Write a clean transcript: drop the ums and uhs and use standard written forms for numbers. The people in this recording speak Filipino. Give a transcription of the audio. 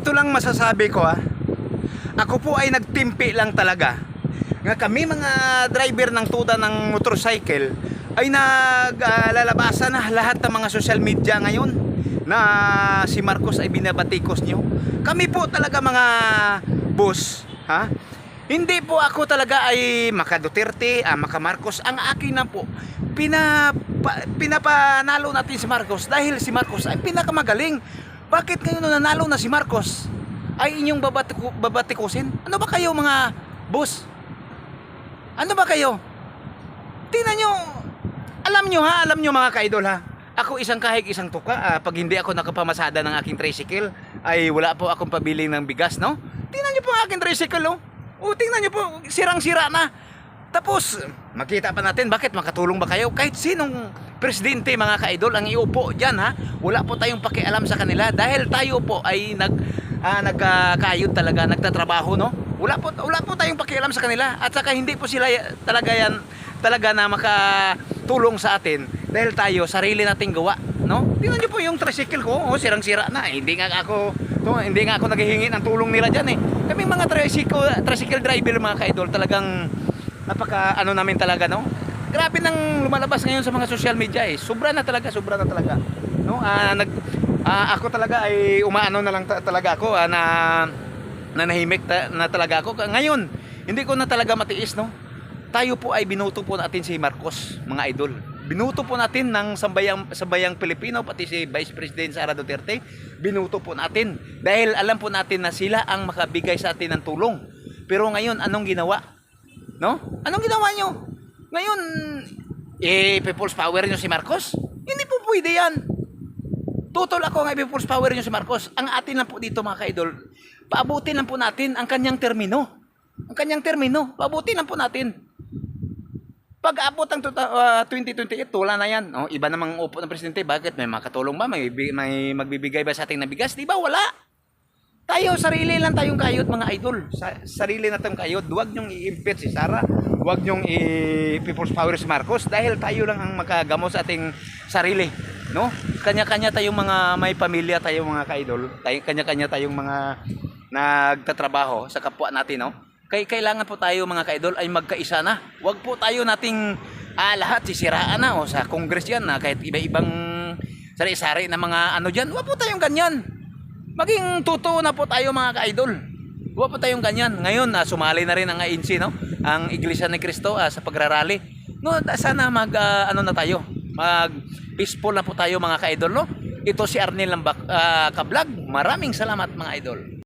ito lang masasabi ko Ako po ay nagtimpi lang talaga. Nga kami mga driver ng tuda ng motorcycle ay naglalabasan na lahat ng mga social media ngayon na si Marcos ay binabatikos nyo. Kami po talaga mga boss, hindi po ako talaga ay Maka Duterte, Maka Marcos. Ang akin na po, pinapanalo natin si Marcos dahil si Marcos ay pinakamagaling. Bakit kayo nanalo na si Marcos ay inyong babatikusin? Ano ba kayo mga boss? Ano ba kayo? Tingnan nyo, alam nyo mga ka-idol Ako isang kahig isang tuka, pag hindi ako nakapamasada ng aking tricycle ay wala po akong pabili ng bigas, no? Tingnan nyo po ang aking tricycle, tingnan nyo po, sirang-sira na. Tapos, makita pa natin bakit makatulong ba kayo? Kahit sinong presidente mga ka-idol ang iupo dyan wala po tayong pakialam sa kanila dahil tayo po ay nagkakayod talaga, nagtatrabaho, no? Wala po tayong pakialam sa kanila at saka hindi po sila talaga na makatulong sa atin dahil tayo sarili nating gawa, no? Tingnan niyo po yung tricycle ko, sirang-sira na. Hindi nga ako naghihingi ng tulong nila diyan Kaming mga tricycle driver mga ka-idol, talagang napaka namin talaga, no? Grabe nang lumalabas ngayon sa mga social media Sobra na talaga, no? Ako talaga ay umaano na lang talaga ako nanahimik na talaga ako. Ngayon, hindi ko na talaga matiis, no? Tayo po ay binuto po natin si Marcos, mga idol. Binuto po natin ng sambayang Pilipino, pati si Vice President Sara Duterte. Binuto po natin dahil alam po natin na sila ang makabigay sa atin ng tulong. Pero ngayon, anong ginawa? No? Anong ginawa nyo? Ngayon, people's power nyo si Marcos? Hindi po pwede yan. Tutol ako nga people's power nyo si Marcos. Ang atin lang po dito mga ka-idol, paabutin lang po natin ang kanyang termino. Paabutin lang po natin. Pag abot ang 2028, wala na yan. Iba namang upo ng presidente. Bakit? May makatulong ba? May magbibigay ba sa ating na bigas? Di ba? Wala. Tayo, sarili lang tayong kayod mga idol. Sarili na tayong kayod. Huwag nyong i-impede si Sara. Huwag nyong i-people's power si Marcos. Dahil tayo lang ang makagamo sa ating sarili. No? Kanya-kanya tayong mga may pamilya tayong mga ka-idol. Kanya-kanya tayong mga nagtatrabaho sa kapwa natin, no? Kailangan po tayo mga ka-idol ay magkaisa na. Huwag po tayo nating lahat sisiraan na sa Congress yan kahit iba-ibang sari-sari na mga dyan. Huwag po tayong ganyan. Maging totoo na po tayo mga ka-idol. Huwag po tayong ganyan. Ngayon, sumali na rin ang ANC, no? Ang Iglesia ni Cristo sa pagrarally. No, sana na tayo. Peaceful na po tayo mga ka-idol, no? Ito si Arnel Lambak Kablog. Maraming salamat mga idol.